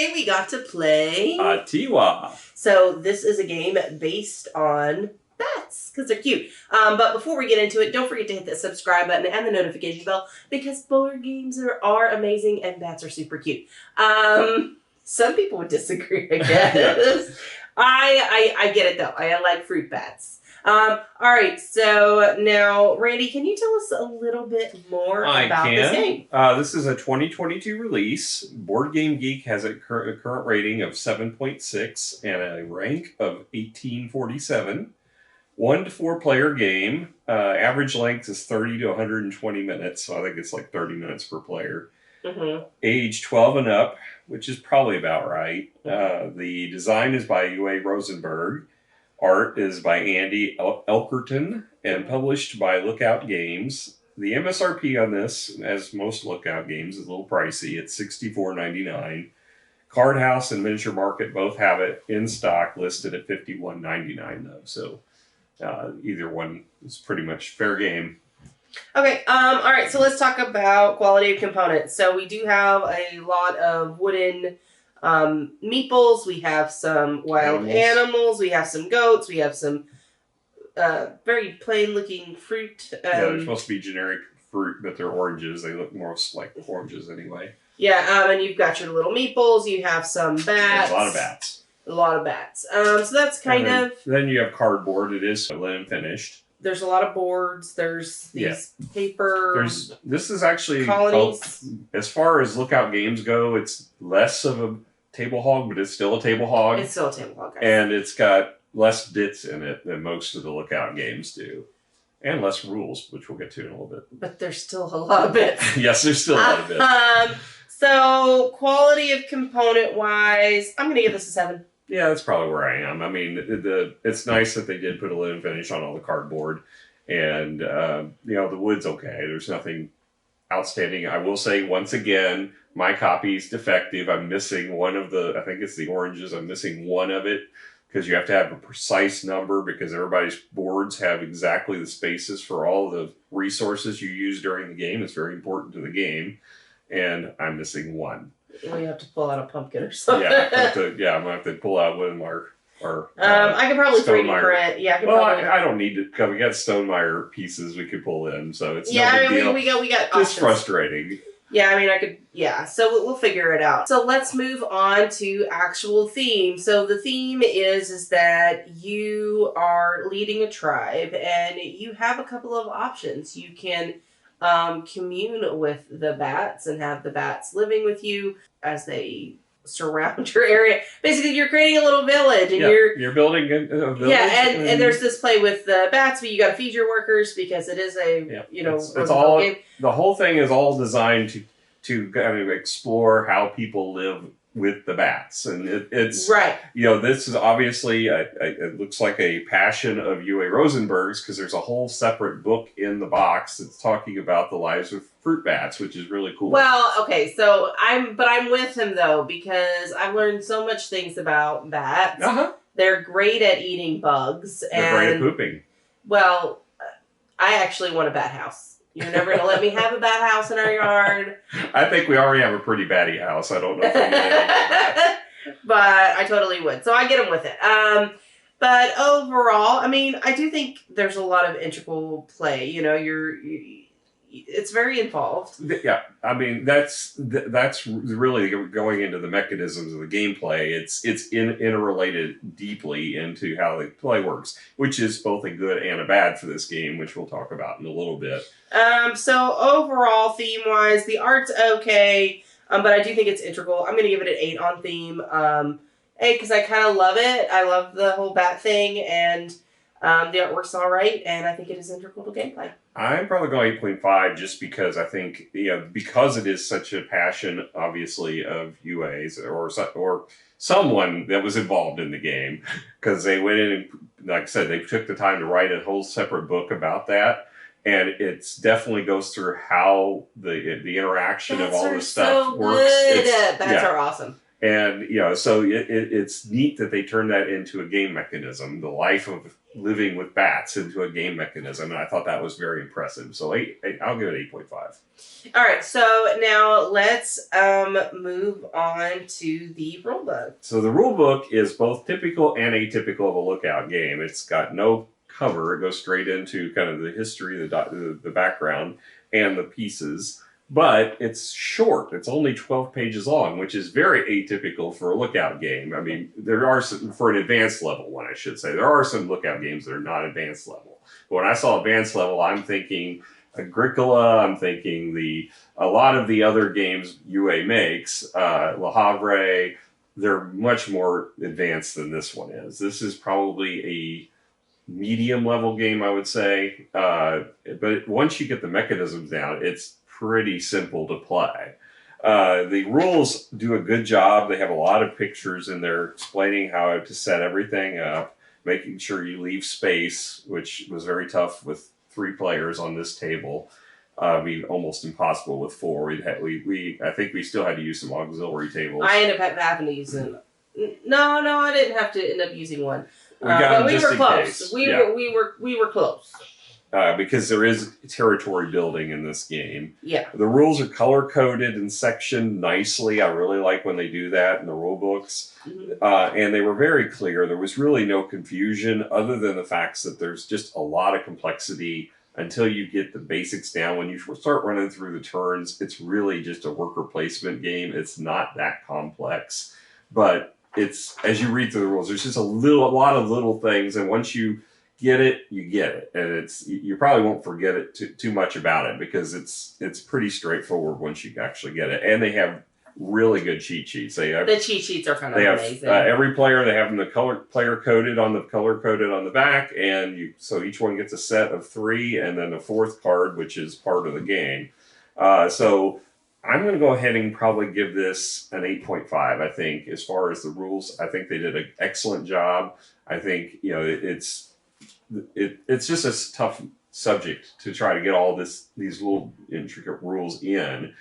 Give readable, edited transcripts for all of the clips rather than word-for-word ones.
today we got to play Atiwa. So this is a game based on bats, because they're cute. But before we get into it, don't forget to hit the subscribe button and the notification bell, because board games are amazing and bats are super cute. Some people would disagree, I guess. Yeah. I get it, though. I like fruit bats. All right, so now, Randy, can you tell us a little bit more about this game? This is a 2022 release. Board Game Geek has a current rating of 7.6 and a rank of 1847. 1 to 4 player game. Average length is 30 to 120 minutes, so I think it's like 30 minutes per player. Mm-hmm. Age 12 and up, which is probably about right. The design is by Rosenberg. Art is by Andy Elkerton and published by Lookout Games. The MSRP on this, as most Lookout games, is a little pricey. It's $64.99. Card House and Miniature Market both have it in stock, listed at $51.99 though. So either one is pretty much fair game. Okay, all right, so let's talk about quality of components. So we do have a lot of wooden meeples, we have some wild animals, we have some goats, we have some very plain looking fruit. Yeah, they're supposed to be generic fruit, but they're oranges. They look more like oranges anyway. Yeah, and you've got your little meeples, you have some bats. There's a lot of bats. A lot of bats. So that's kind of... Then you have cardboard. It is linen finished. There's a lot of boards. There's these paper... This is actually... colonies. As far as Lookout games go, it's less of a table hog, but it's still a table hog. It's still a table hog, guys. And it's got less bits in it than most of the Lookout games do. And less rules, which we'll get to in a little bit. But there's still a lot of bits. Yes, there's still a lot of bits. So, quality of component-wise, I'm going to give this a 7. Yeah, that's probably where I am. I mean, it's nice that they did put a linen finish on all the cardboard. And, the wood's okay. There's nothing outstanding. I will say, once again, my copy's defective. I'm missing one of I think it's the oranges. I'm missing one of it because you have to have a precise number because everybody's boards have exactly the spaces for all the resources you use during the game. It's very important to the game. And I'm missing one. We have to pull out a pumpkin or something. Yeah, I'm going to have to pull out one of our I could probably 3D print. Yeah, I don't need to. We got Stonemaier pieces we could pull in, so it's no big deal. we got Just options. Frustrating. Yeah, I mean, I could. Yeah, so we'll figure it out. So let's move on to actual theme. So the theme is that you are leading a tribe, and you have a couple of options. You can commune with the bats and have the bats living with you as they surround your area. Basically, you're creating a little village, and you're building a village. Yeah, and there's this play with the bats, but you got to feed your workers because it is a it's all game. The whole thing is all designed to kind of explore how people live with the bats, and it's right. This is obviously it looks like a passion of UA Rosenberg's because there's a whole separate book in the box that's talking about the lives of fruit bats, which is really cool. Well, okay, so I'm with him though because I've learned so much things about bats. They're great at eating bugs. They're great at pooping. Well, I actually want a bat house. You're never going to let me have a bat house in our yard. I think we already have a pretty batty house. I don't know if we need that. But I totally would. So I get him with it. But overall, I mean, I do think there's a lot of integral play. It's very involved. Yeah, I mean that's really going into the mechanisms of the gameplay. It's interrelated deeply into how the play works, which is both a good and a bad for this game, which we'll talk about in a little bit. So overall, theme-wise, the art's okay, but I do think it's integral. I'm going to give it an 8 on theme. A, because I kind of love it. I love the whole bat thing, and the artwork's all right, and I think it is integral to gameplay. I'm probably going 8.5 just because I think, because it is such a passion, obviously, of UA's or someone that was involved in the game, because they went in and, like I said, they took the time to write a whole separate book about that. And it definitely goes through how the interaction of all this stuff works. Bats are awesome. And, so it's neat that they turned that into a game mechanism, the life of living with bats into a game mechanism. And I thought that was very impressive. So I'll give it 8.5. All right. So now let's move on to the rule book. So the rule book is both typical and atypical of a lookout game. It's got no cover. It goes straight into kind of the history, the background, and the pieces. But it's short. It's only 12 pages long, which is very atypical for a lookout game. I mean, there are some, for an advanced level one, I should say. There are some lookout games that are not advanced level. But when I saw advanced level, I'm thinking Agricola, I'm thinking a lot of the other games UA makes, Le Havre, they're much more advanced than this one is. This is probably a medium level game, I would say. But once you get the mechanisms down, it's pretty simple to play. The rules do a good job. They have a lot of pictures in there explaining how to set everything up, making sure you leave space, which was very tough with 3 players on this table. I mean, almost impossible with 4. I think we still had to use some auxiliary tables. I ended up having to use them. No, I didn't have to end up using one. We got them just were in close. case. We were close. Because there is territory building in this game. Yeah. The rules are color-coded and sectioned nicely. I really like when they do that in the rule books. Mm-hmm. And they were very clear. There was really no confusion other than the facts that there's just a lot of complexity until you get the basics down. When you start running through the turns, it's really just a worker placement game. It's not that complex. But it's, as you read through the rules, there's just a lot of little things. And once you get it, you get it, and you probably won't forget it too much about it because it's pretty straightforward once you actually get it. And they have really good cheat sheets. The cheat sheets are kind of amazing. Every player, they have them player coded on the back, and so each one gets a set of 3, and then a 4th card, which is part of the game. So I'm going to go ahead and probably give this an 8.5. I think as far as the rules, I think they did an excellent job. I think it's just a tough subject to try to get all these little intricate rules in.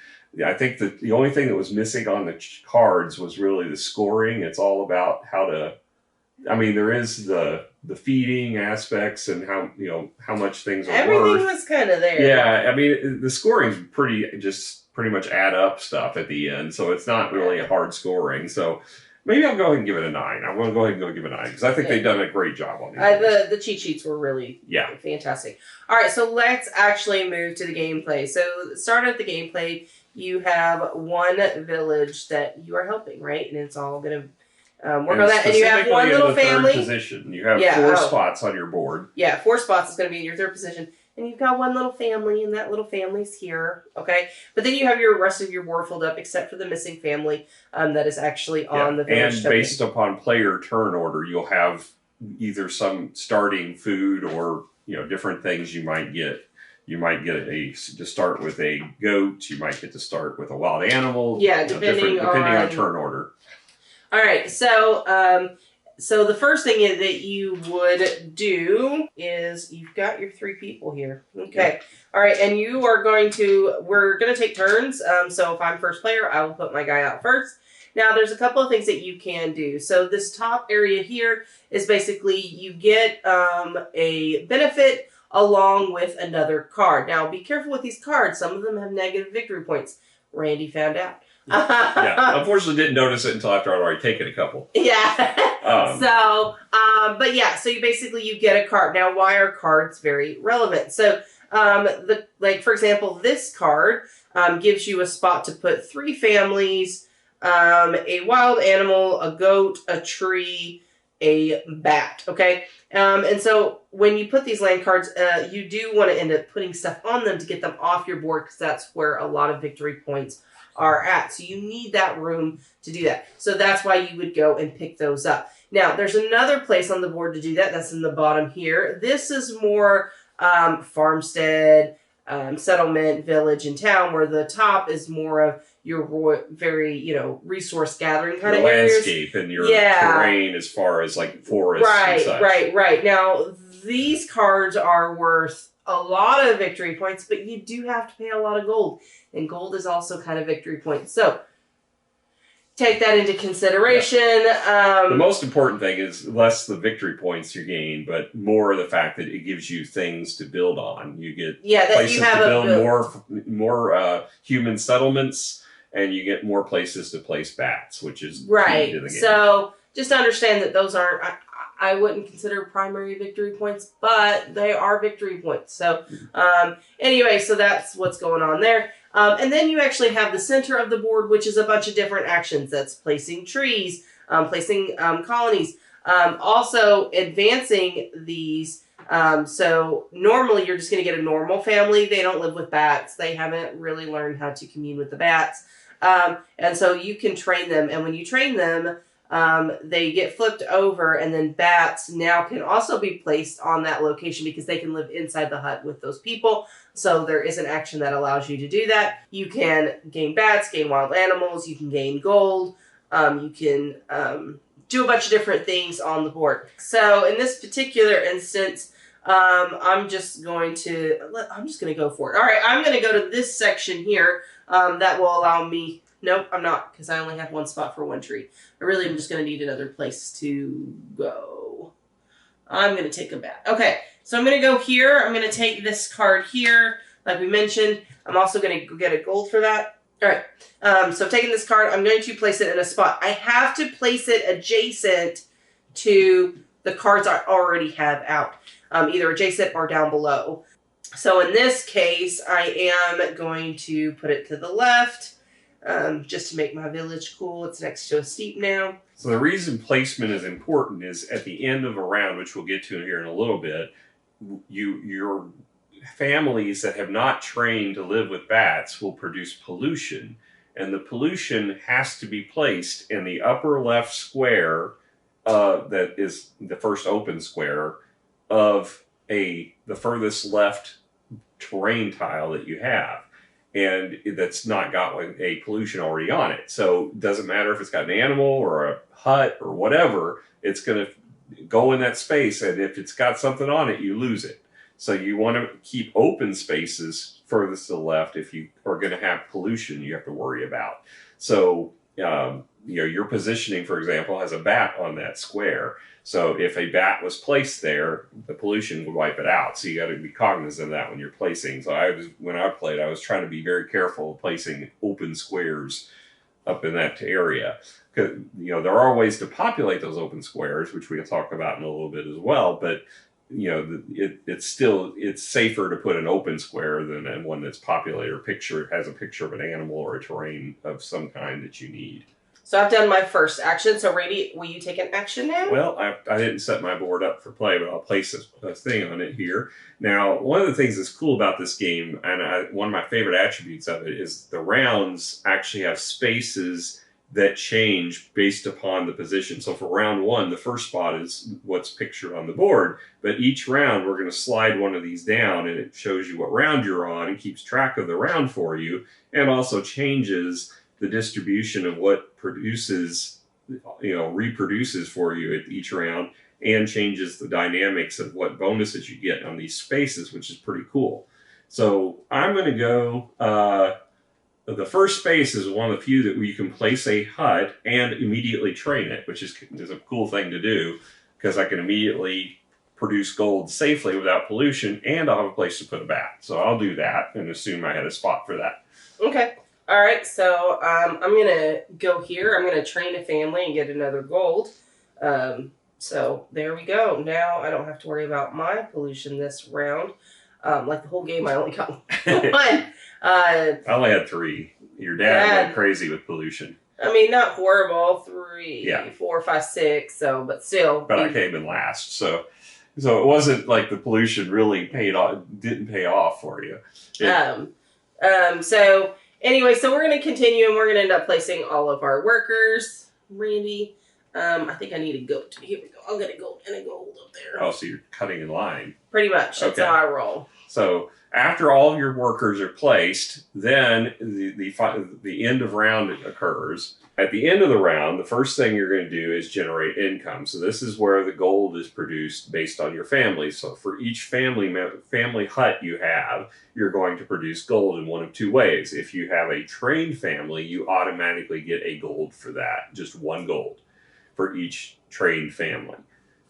I think that the only thing that was missing on the cards was really the scoring. It's all about how to. I mean, there is the feeding aspects and how much things are Everything worth. was kind of there. Yeah, I mean, the scoring's pretty much add up stuff at the end, so it's not really a hard scoring. So. Maybe I'll go ahead and give it a 9. I'm going to go ahead and give it a 9 because I think they've done a great job on these. The cheat sheets were really fantastic. All right, so let's actually move to the gameplay. So start at the gameplay. You have one village that you are helping, right? And it's all going to work on that. And you have one little family. Position. You have 4 spots on your board. Yeah, 4 spots is going to be in your 3rd position. And you've got one little family, and that little family's here, okay? But then you have your rest of your board filled up, except for the missing family that is actually on the village. And based upon player turn order, you'll have either some starting food or different things you might get. You might get to start with a goat. You might get to start with a wild animal. Yeah, depending on turn order. All right, so the first thing that you would do is you've got your 3 people here. Okay. Yep. All right. And we're going to take turns. So if I'm first player, I will put my guy out first. Now there's a couple of things that you can do. So this top area here is basically you get a benefit along with another card. Now be careful with these cards. Some of them have negative victory points. Randy found out. Yeah, unfortunately didn't notice it until after I'd already taken a couple. Yeah. So you get a card. Now, why are cards very relevant? So, for example, this card gives you a spot to put 3 families, a wild animal, a goat, a tree, a bat. Okay. And so when you put these land cards, you do want to end up putting stuff on them to get them off your board because that's where a lot of victory points are at. So you need that room to do that. So that's why you would go and pick those up. Now, there's another place on the board to do that. That's in the bottom here. This is more farmstead, settlement, village, and town, where the top is more of your very, resource gathering kind of areas. Landscape and your terrain as far as like forests and such. Right. Now, these cards are worth a lot of victory points, but you do have to pay a lot of gold. And gold is also kind of victory points. So, take that into consideration. The most important thing is less the victory points you gain, but more the fact that it gives you things to build on. You get places to build more human settlements, and you get more places to place bats, which is key to the game. So just understand that those aren't, I wouldn't consider primary victory points, but they are victory points. So anyway, so that's what's going on there. And then you actually have the center of the board, which is a bunch of different actions. That's placing trees, placing colonies, also advancing these. So normally you're just going to get a normal family. They don't live with bats. They haven't really learned how to commune with the bats. And so you can train them. And when you train them, they get flipped over, and then bats now can also be placed on that location because they can live inside the hut with those people. So there is an action that allows you to do that. You can gain bats, gain wild animals, you can gain gold, you can do a bunch of different things on the board. So in this particular instance, I'm just going to go for it. All right, I'm going to go to this section here that will allow me. Nope, I'm not, because I only have one spot for one tree. I really am just going to need another place to go. I'm going to take a bat. Okay, so I'm going to go here. I'm going to take this card here, like we mentioned. I'm also going to get a gold for that. All right, so taking this card, I'm going to place it in a spot. I have to place it adjacent to the cards I already have out, either adjacent or down below. So in this case, I am going to put it to the left. Just to make my village cool. It's next to a steep now. So the reason placement is important is at the end of a round, which we'll get to here in a little bit, your families that have not trained to live with bats will produce pollution. And the pollution has to be placed in the upper left square, that is the first open square, of the furthest left terrain tile that you have. And that's not got a pollution already on it. So it doesn't matter if it's got an animal or a hut or whatever, it's going to go in that space. And if it's got something on it, you lose it. So you want to keep open spaces furthest to the left if you are going to have pollution you have to worry about. So, your positioning, for example, has a bat on that square. So if a bat was placed there, the pollution would wipe it out. So you got to be cognizant of that when you're placing. So when I played, I was trying to be very careful of placing open squares up in that area. Because, there are ways to populate those open squares, which we'll talk about in a little bit as well. But, it's safer to put an open square than one that's populated or has a picture of an animal or a terrain of some kind that you need. So I've done my first action. So Randy, will you take an action now? Well, I didn't set my board up for play, but I'll place a thing on it here. Now, one of the things that's cool about this game, and one of my favorite attributes of it, is the rounds actually have spaces that change based upon the position. So for round one, the first spot is what's pictured on the board, but each round we're going to slide one of these down, and it shows you what round you're on and keeps track of the round for you, and also changes the distribution of what reproduces for you at each round, and changes the dynamics of what bonuses you get on these spaces, which is pretty cool. So I'm going to go, the first space is one of the few that you can place a hut and immediately train it, which is a cool thing to do, because I can immediately produce gold safely without pollution, and I'll have a place to put a bat. So I'll do that and assume I had a spot for that. Okay. All right, so I'm going to go here. I'm going to train a family and get another gold. So there we go. Now I don't have to worry about my pollution this round. Like the whole game, I only got one. I only had 3. Your dad went crazy with pollution. I mean, not horrible. 3, 4, 5, 6. So, but still. But I came in last, so it wasn't like the pollution really didn't pay off for you. So. Anyway, so we're going to continue, and we're going to end up placing all of our workers. Randy, I think I need a goat. Here we go. I'll get a goat and a gold up there. Oh, so you're cutting in line. Pretty much. That's how I roll. So after all of your workers are placed, then the end of round occurs. At the end of the round, the first thing you're going to do is generate income. So this is where the gold is produced based on your family. So for each family hut you have, you're going to produce gold in one of two ways. If you have a trained family, you automatically get a gold for that, just one gold for each trained family.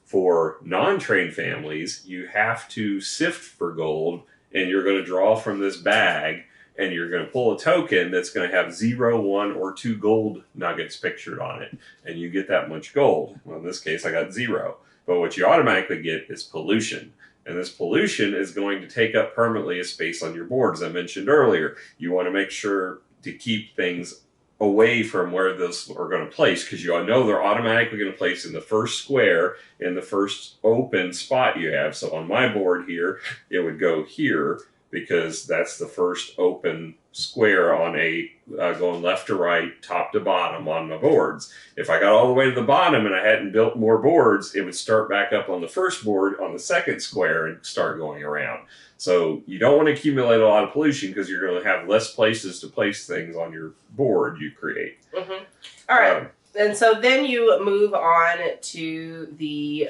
For non-trained families, you have to sift for gold, and you're going to draw from this bag, and you're going to pull a token that's going to have 0, 1, or 2 gold nuggets pictured on it, and you get that much gold. Well, in this case, I got 0. But what you automatically get is pollution. And this pollution is going to take up permanently a space on your board. As I mentioned earlier, you want to make sure to keep things away from where those are going to place, because you know they're automatically going to place in the first square in the first open spot you have. So on my board here, it would go here because that's the first open square on a going left to right, top to bottom on my boards. If I got all the way to the bottom and I hadn't built more boards, it would start back up on the first board on the second square and start going around. So you don't want to accumulate a lot of pollution because you're going to have less places to place things on your board you create. Mm-hmm. All right. And so then you move on to the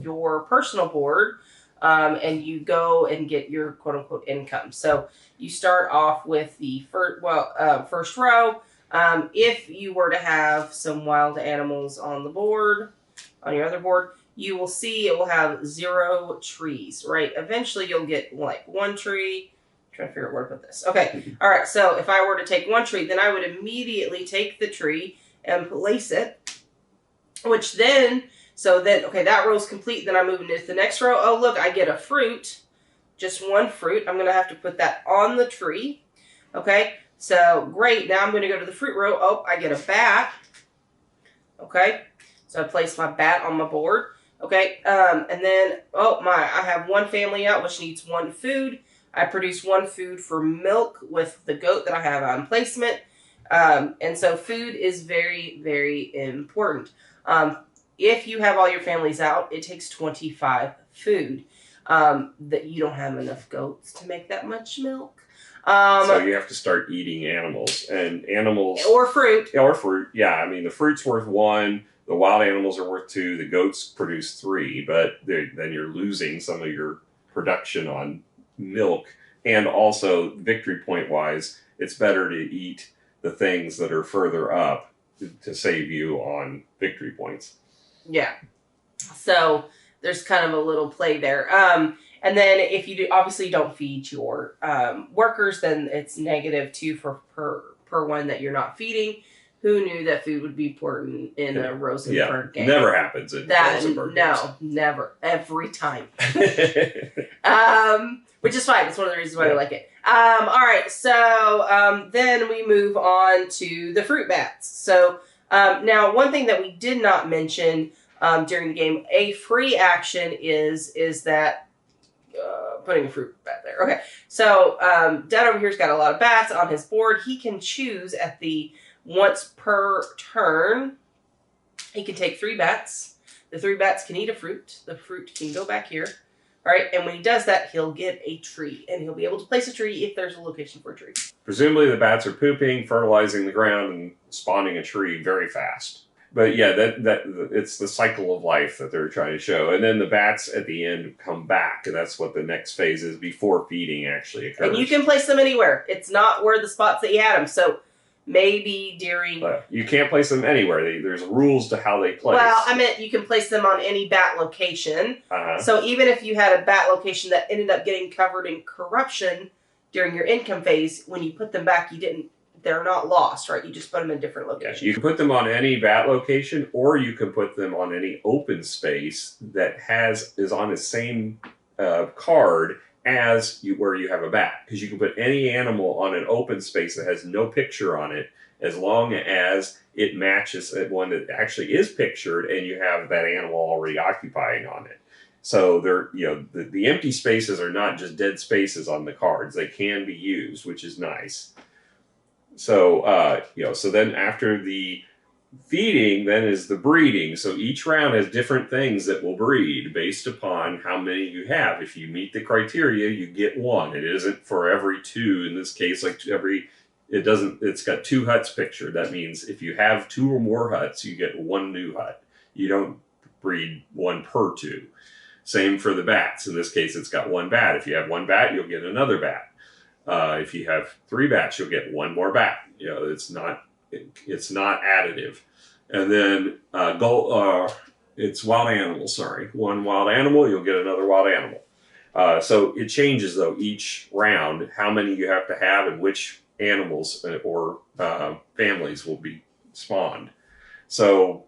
your personal board, and you go and get your quote unquote income. So you start off with the first row. If you were to have some wild animals on the board, on your other board, you will see it will have 0 trees, right? Eventually you'll get like 1 tree. I'm trying to figure out where to put this. Okay. All right. So if I were to take 1 tree, then I would immediately take the tree and place it, which then, okay, that row is complete. Then I move into the next row. Oh, look, I get a fruit, just 1 fruit. I'm going to have to put that on the tree. Okay. So great. Now I'm going to go to the fruit row. Oh, I get a bat. Okay. So I place my bat on my board. Okay, and then, I have 1 family out, which needs 1 food. I produce 1 food for milk with the goat that I have on placement. And so food is very, very important. If you have all your families out, it takes 25 food. That you don't have enough goats to make that much milk. So you have to start eating animals. And animals... Or fruit. Or fruit, yeah. I mean, the fruit's worth 1. The wild animals are worth 2. The goats produce 3, but then you're losing some of your production on milk. And also, victory point wise, it's better to eat the things that are further up to save you on victory points. Yeah. So there's kind of a little play there. And then if you obviously don't feed your workers, then it's -2 per one that you're not feeding. Who knew that food would be important in a Rosenberg game? Never happens in Rosenberg games. No, never. Every time. Which is fine. It's one of the reasons why I like it. All right. So then we move on to the fruit bats. So now one thing that we did not mention during the game, a free action is that putting a fruit bat there. Okay. So Dad over here's got a lot of bats on his board. He can choose at the once per turn, he can take 3 bats. The 3 bats can eat a fruit. The fruit can go back here. All right, and when he does that, he'll get a tree. And he'll be able to place a tree if there's a location for a tree. Presumably the bats are pooping, fertilizing the ground, and spawning a tree very fast. But yeah, that it's the cycle of life that they're trying to show. And then the bats at the end come back, and that's what the next phase is before feeding actually occurs. And you can place them anywhere. It's not where the spots that you had them. So maybe during... You can't place them anywhere. There's rules to how they place. Well, I meant you can place them on any bat location. So even if you had a bat location that ended up getting covered in corruption during your income phase, when you put them back, they're not lost, right? You just put them in different locations. Yeah, you can put them on any bat location, or you can put them on any open space that is on the same card as where you have a bat, because you can put any animal on an open space that has no picture on it, as long as it matches one that actually is pictured and you have that animal already occupying on it. So the empty spaces are not just dead spaces on the cards; they can be used, which is nice. So so then after the feeding then is the breeding. So each round has different things that will breed based upon how many you have. If you meet the criteria, you get one. It isn't for every two. In this case, like it's got two huts pictured. That means if you have two or more huts, you get one new hut. You don't breed one per two. Same for the bats. In this case, it's got one bat. If you have one bat, you'll get another bat. If you have three bats, you'll get one more bat. It's not additive. And then it's wild animals. Sorry, one wild animal, you'll get another wild animal. So it changes though each round how many you have to have and which animals or families will be spawned. So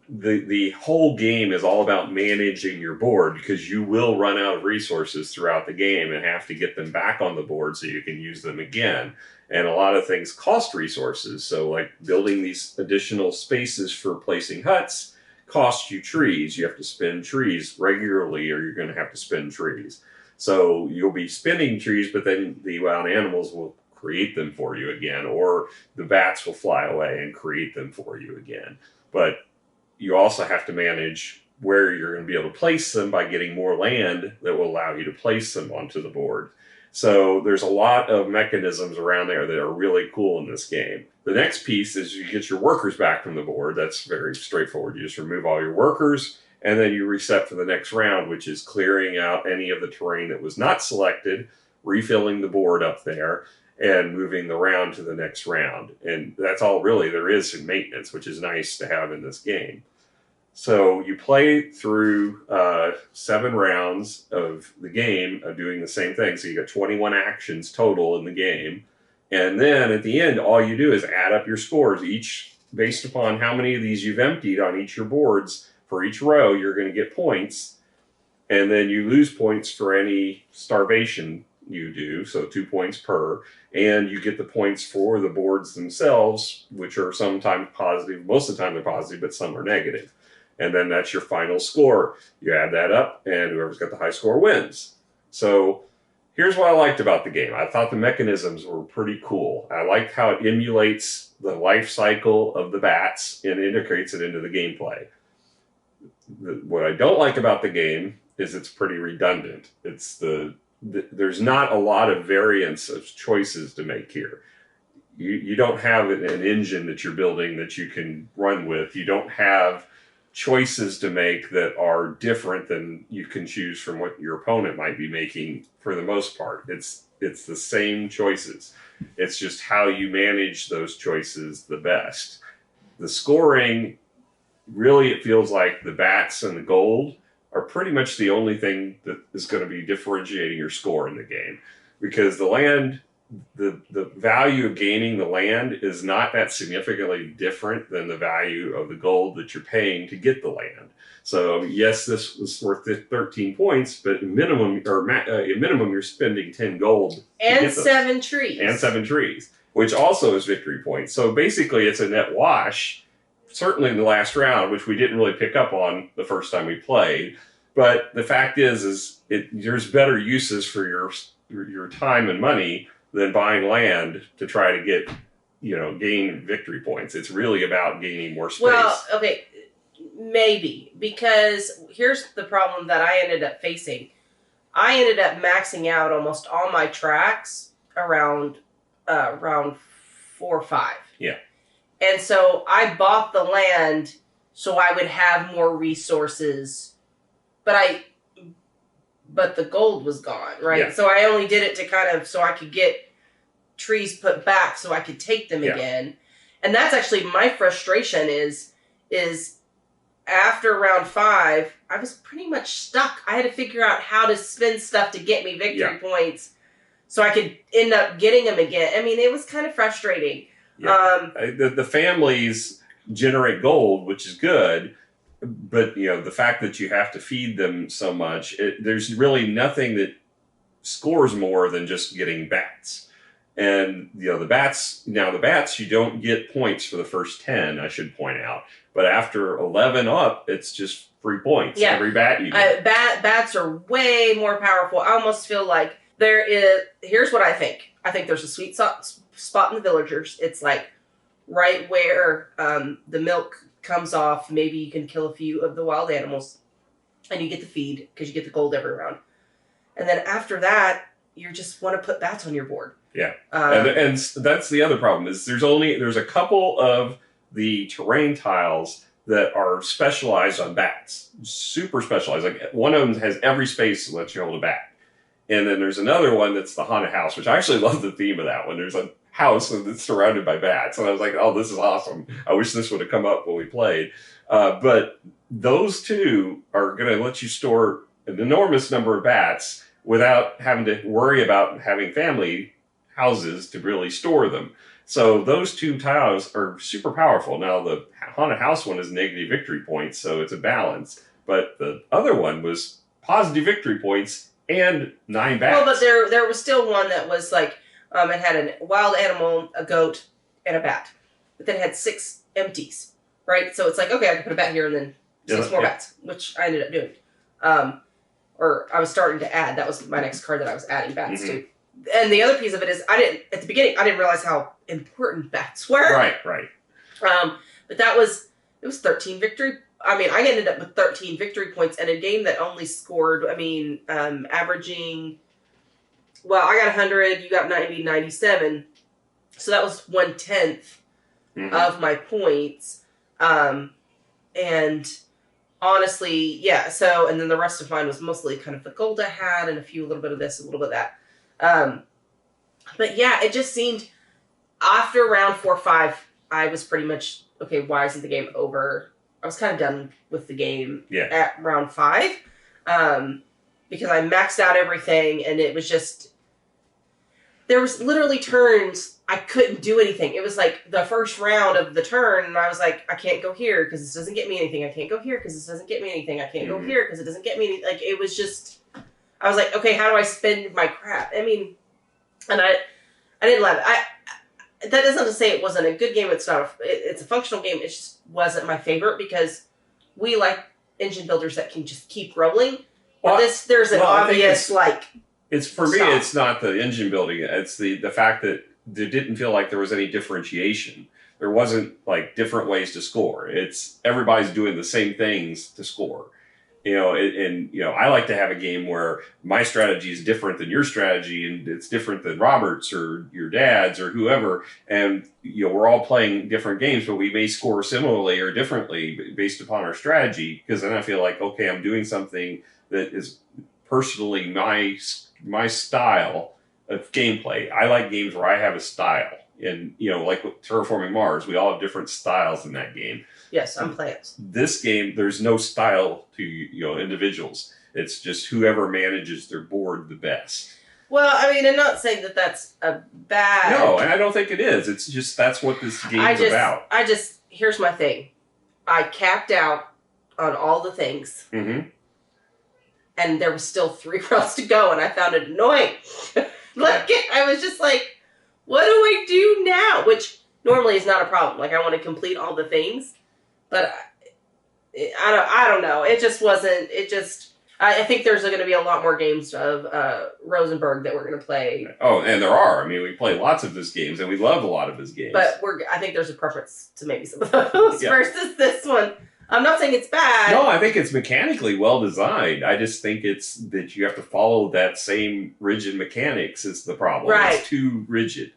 the whole game is all about managing your board, because you will run out of resources throughout the game and have to get them back on the board so you can use them again. And a lot of things cost resources. So like building these additional spaces for placing huts costs you trees. You have to spin trees regularly, or you're going to have to spin trees. So you'll be spinning trees, but then the wild animals will create them for you again, or the bats will fly away and create them for you again. But you also have to manage where you're going to be able to place them by getting more land that will allow you to place them onto the board. So there's a lot of mechanisms around there that are really cool in this game. The next piece is you get your workers back from the board. That's very straightforward. You just remove all your workers, and then you reset for the next round, which is clearing out any of the terrain that was not selected, refilling the board up there, and moving the round to the next round. And that's all really there is in maintenance, which is nice to have in this game. So you play through 7 rounds of the game of doing the same thing. So you got 21 actions total in the game. And then at the end, all you do is add up your scores, each based upon how many of these you've emptied on each of your boards. For each row, you're going to get points. And then you lose points for any starvation you do, so 2 points per. And you get the points for the boards themselves, which are sometimes positive. Most of the time they're positive, but some are negative. And then that's your final score. You add that up, and whoever's got the high score wins. So here's what I liked about the game. I thought the mechanisms were pretty cool. I liked how it emulates the life cycle of the bats and integrates it into the gameplay. What I don't like about the game is it's pretty redundant. There's not a lot of variance of choices to make here. You don't have an engine that you're building that you can run with. You don't have choices to make that are different than you can choose from what your opponent might be making for the most part. It's the same choices. It's just how you manage those choices the best. The scoring, really it feels like the bats and the gold are pretty much the only thing that is going to be differentiating your score in the game. Because the land, the value of gaining the land is not that significantly different than the value of the gold that you're paying to get the land. So yes, this was worth 13 points, but at minimum you're spending 10 gold and 7 trees. And 7 trees, which also is victory points. So basically it's a net wash, certainly in the last round, which we didn't really pick up on the first time we played. But the fact is there's better uses for your time and money than buying land to try to get, gain victory points. It's really about gaining more space. Well, okay, maybe, because here's the problem that I ended up facing. I ended up maxing out almost all my tracks around round 4 or 5. Yeah. And so I bought the land so I would have more resources, but the gold was gone, right? Yeah. So I only did it to so I could get trees put back so I could take them again. And that's actually my frustration is after round 5, I was pretty much stuck. I had to figure out how to spend stuff to get me victory points so I could end up getting them again. I mean, it was kind of frustrating. Yeah. The families generate gold, which is good, but the fact that you have to feed them so much, there's really nothing that scores more than just getting bats. And the bats, you don't get points for the first 10, I should point out. But after 11 up, it's just free points. Yeah. Every bat you get. Bats are way more powerful. I almost feel like here's what I think. I think there's a sweet spot in the villagers. It's like right where the milk comes off, maybe you can kill a few of the wild animals, and you get the feed because you get the gold every round. And then after that, you just want to put bats on your board. Yeah, and that's the other problem is there's a couple of the terrain tiles that are specialized on bats, super specialized. Like one of them has every space that lets you hold a bat, and then there's another one that's the haunted house, which I actually love the theme of that one. There's a house that's surrounded by bats, and I was like, oh, this is awesome. I wish this would have come up when we played. But those two are going to let you store an enormous number of bats without having to worry about having family houses to really store them. So those two tiles are super powerful. Now the haunted house one is negative victory points, so it's a balance. But the other one was positive victory points and 9 bats. Well, but there was still one that was like, it had a wild animal, a goat, and a bat. But then it had 6 empties, right? So it's like, okay, I can put a bat here and then 6 more bats, which I ended up doing. Or I was starting to add. That was my next card that I was adding bats to. And the other piece of it is, at the beginning, I didn't realize how important bats were. Right. But it was 13 victory. I mean, I ended up with 13 victory points in a game that only scored, averaging, well, I got 100, you got 90, 97. So that was 1/10 of my points. And honestly, yeah, so, and then the rest of mine was mostly kind of the gold I had and a little bit of this, a little bit of that. But yeah, it just seemed after round 4 or 5, I was pretty much, okay, why isn't the game over? I was kind of done with the game at round 5, because I maxed out everything, and it was just, there was literally turns I couldn't do anything. It was like the first round of the turn, and I was like, I can't go here because this doesn't get me anything. I can't go here because this doesn't get me anything. I can't go here because it doesn't get me anything. Like, it was just, I was like, okay, how do I spend my crap? I mean, and I didn't love it. That isn't to say it wasn't a good game. It's not. It's a functional game. It just wasn't my favorite because we like engine builders that can just keep rolling. Well, there's an obvious like. It's for me. It's not the engine building. It's the fact that there didn't feel like there was any differentiation. There wasn't like different ways to score. It's everybody's doing the same things to score. And I like to have a game where my strategy is different than your strategy, and it's different than Robert's or your dad's or whoever. And, we're all playing different games, but we may score similarly or differently based upon our strategy. Because then I feel like, okay, I'm doing something that is personally my style of gameplay. I like games where I have a style. And, like with Terraforming Mars, we all have different styles in that game. Yes, I'm plants. This game, there's no style to individuals. It's just whoever manages their board the best. Well, I mean, I'm not saying that that's a bad. No, and I don't think it is. It's just that's what this game's about. Here's my thing. I capped out on all the things, and there was still 3 rounds to go, and I found it annoying. I was just like, what do I do now? Which normally is not a problem. Like, I want to complete all the things. But I don't know. It just wasn't. I think there's going to be a lot more games of Rosenberg that we're going to play. Oh, and there are. I mean, we play lots of his games, and we love a lot of his games. But I think there's a preference to maybe some of those versus this one. I'm not saying it's bad. No, I think it's mechanically well designed. I just think it's that you have to follow that same rigid mechanics is the problem. Right. It's too rigid.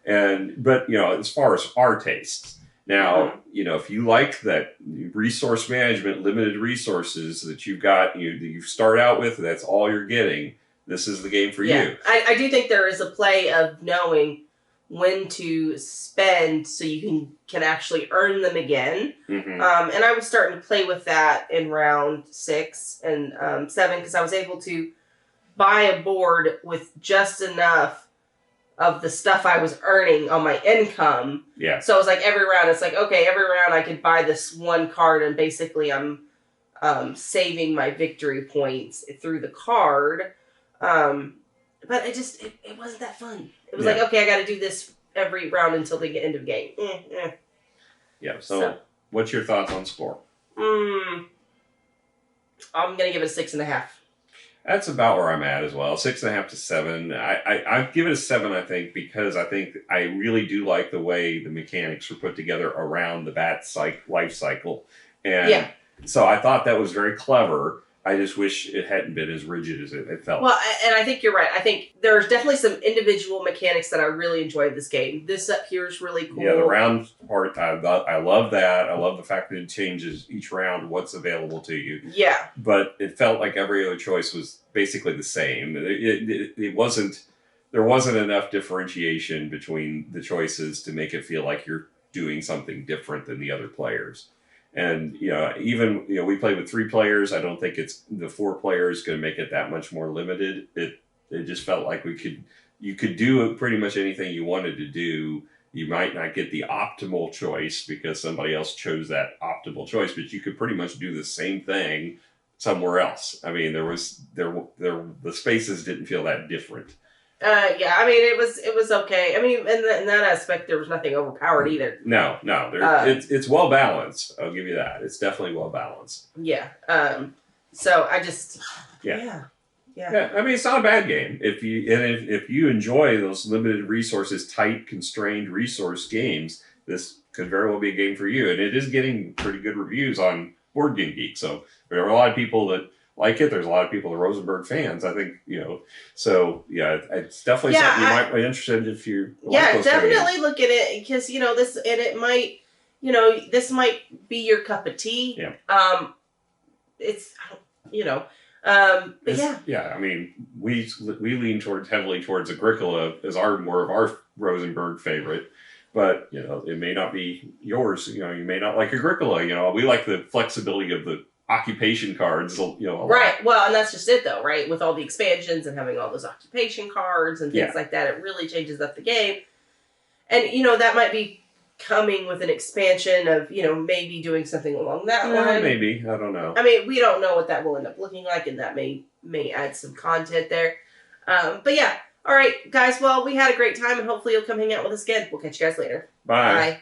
But as far as our tastes. Now, if you like that resource management, limited resources that you've got, you start out with, that's all you're getting, this is the game for you. I do think there is a play of knowing when to spend so you can actually earn them again. And I was starting to play with that in round 6 and 7 because I was able to buy a board with just enough of the stuff I was earning on my income. Yeah. So it was like every round, it's like, okay, every round I could buy this one card and basically I'm saving my victory points through the card. But it wasn't that fun. It was like, okay, I got to do this every round until the end of game. Yeah, so what's your thoughts on score? I'm going to give it a 6.5. That's about where I'm at as well. 6.5 to 7. I'd give it a 7, I think, because I think I really do like the way the mechanics were put together around the bat life cycle. And Yeah. so I thought that was very clever. I just wish it hadn't been as rigid as it felt. Well, and I think you're right. I think there's definitely some individual mechanics that I really enjoyed this game. This up here is really cool. Yeah, the round part, I love that. I love the fact that it changes each round what's available to you. Yeah. But it felt like every other choice was basically the same. It wasn't, there wasn't enough differentiation between the choices to make it feel like you're doing something different than the other players. And, even, we played with 3 players. I don't think it's the 4 players going to make it that much more limited. It just felt like you could do pretty much anything you wanted to do. You might not get the optimal choice because somebody else chose that optimal choice, but you could pretty much do the same thing somewhere else. I mean, the spaces didn't feel that different. Yeah, I mean, it was okay. I mean, in that aspect, there was nothing overpowered either. No, it's well balanced. I'll give you that. It's definitely well balanced. Yeah. So I just, yeah. I mean, it's not a bad game if you enjoy those limited resources, tight, constrained resource games. This could very well be a game for you, and it is getting pretty good reviews on Board Game Geek. So there are a lot of people that like it. There's a lot of people that are Rosenberg fans. I think So it's definitely something you might be interested in if you. Yeah, like definitely look at it because this and it might this might be your cup of tea. Yeah. It's but yeah. I mean, we lean heavily towards Agricola as more of our Rosenberg favorite. But, it may not be yours. You may not like Agricola. We like the flexibility of the occupation cards, a right. Well, and that's just it, though, right? With all the expansions and having all those occupation cards and things like that, it really changes up the game. And, that might be coming with an expansion of, maybe doing something along that line. Maybe. I don't know. I mean, we don't know what that will end up looking like, and that may add some content there. But yeah. All right, guys. Well, we had a great time, and hopefully you'll come hang out with us again. We'll catch you guys later. Bye. Bye.